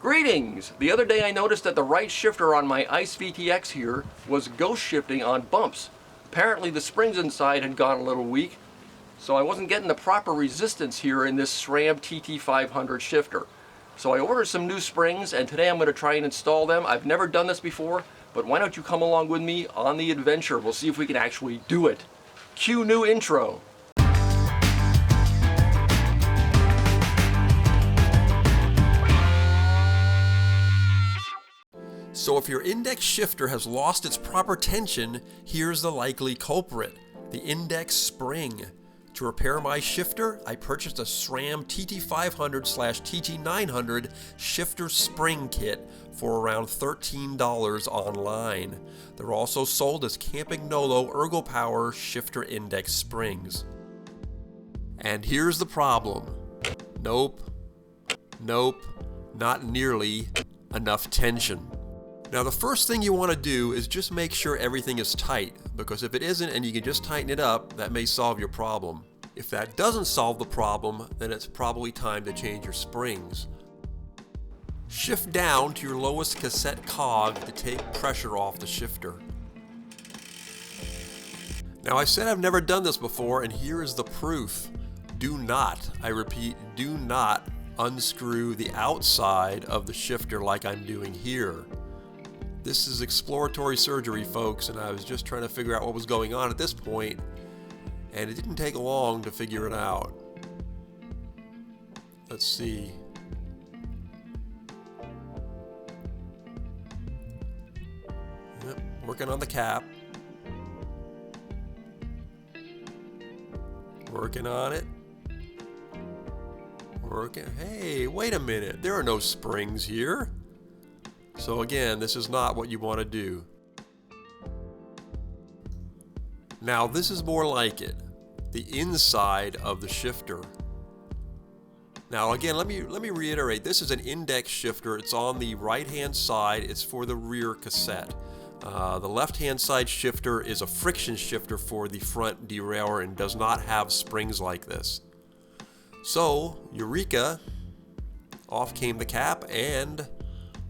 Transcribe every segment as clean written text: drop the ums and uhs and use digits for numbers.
Greetings! The other day I noticed that the right shifter on my ICE VTX here was ghost shifting on bumps. Apparently the springs inside had gone a little weak, so I wasn't getting the proper resistance here in this SRAM TT500 shifter. So I ordered some new springs, and today I'm going to try and install them. I've never done this before, but why don't you come along with me on the adventure? We'll see if we can actually do it. Cue new intro. So if your index shifter has lost its proper tension, here's the likely culprit, the index spring. To repair my shifter, I purchased a SRAM TT500/TT900 shifter spring kit for around $13 online. They're also sold as Campagnolo ErgoPower shifter index springs. And here's the problem. Nope, not nearly enough tension. Now the first thing you want to do is just make sure everything is tight, because if it isn't and you can just tighten it up, that may solve your problem. If that doesn't solve the problem, then it's probably time to change your springs. Shift down to your lowest cassette cog to take pressure off the shifter. Now I said I've never done this before, and here is the proof. Do not, I repeat, do not unscrew the outside of the shifter like I'm doing here. This is exploratory surgery, folks, and I was just trying to figure out what was going on at this point, and it didn't take long to figure it out. Let's see. Yep, working on the cap. Working on it. Working. Hey, wait a minute. There are no springs here. So again, this is not what you want to do. Now this is more like it, the inside of the shifter. Now again, let me reiterate, this is an index shifter. It's on the right hand side, it's for the rear cassette. The left hand side shifter is a friction shifter for the front derailleur and does not have springs like this. So, eureka, off came the cap and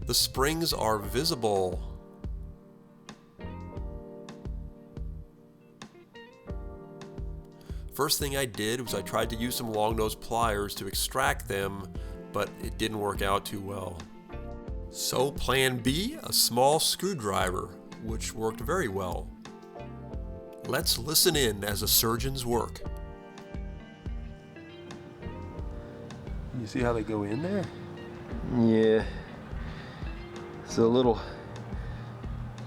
the springs are visible. First thing I did was I tried to use some long nose pliers to extract them, but it didn't work out too well. So plan B, a small screwdriver, which worked very well. Let's listen in as the surgeons work. You see how they go in there? Yeah. So the little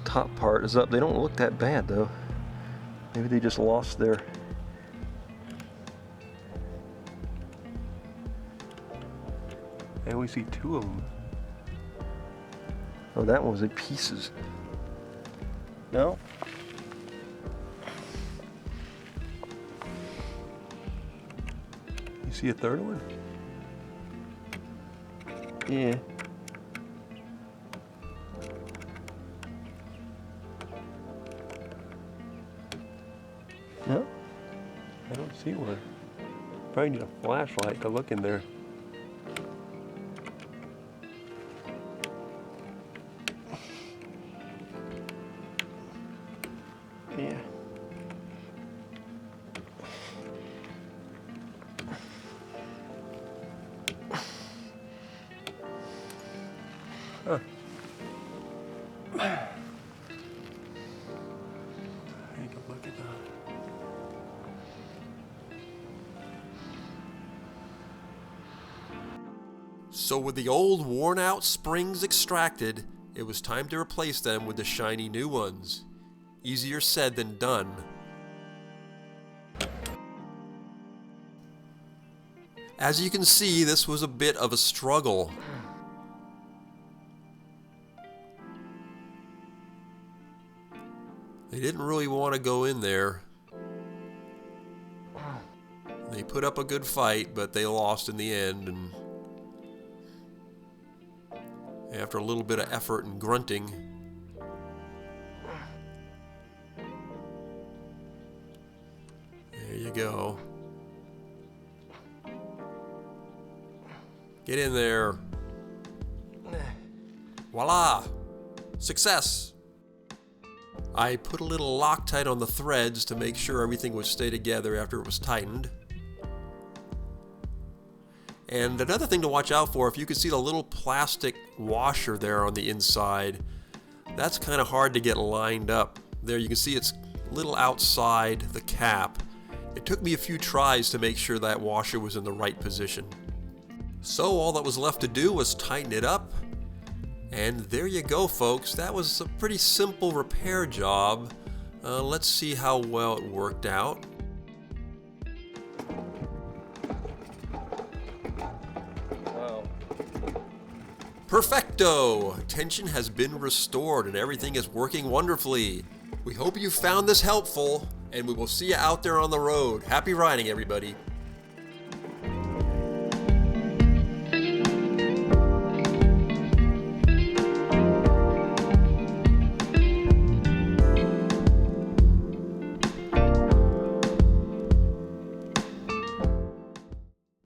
top part is up. They don't look that bad though. Maybe they just lost their... I only see two of them. Oh, that one was in pieces. No? You see a third one? Yeah. No? I don't see one. Probably need a flashlight to look in there. Yeah. Huh. Take a look at that. So with the old worn out springs extracted, it was time to replace them with the shiny new ones. Easier said than done. As you can see, this was a bit of a struggle. They didn't really want to go in there. They put up a good fight, but they lost in the end, and after a little bit of effort and grunting, there you go. Get in there. Voila! Success! I put a little Loctite on the threads to make sure everything would stay together after it was tightened. And another thing to watch out for, if you can see the little plastic washer there on the inside, that's kind of hard to get lined up. There you can see it's a little outside the cap. It took me a few tries to make sure that washer was in the right position. So all that was left to do was tighten it up. And there you go, folks. That was a pretty simple repair job. Let's see how well it worked out. Wow. Perfecto! Tension has been restored and everything is working wonderfully. We hope you found this helpful, and we will see you out there on the road. Happy riding, everybody.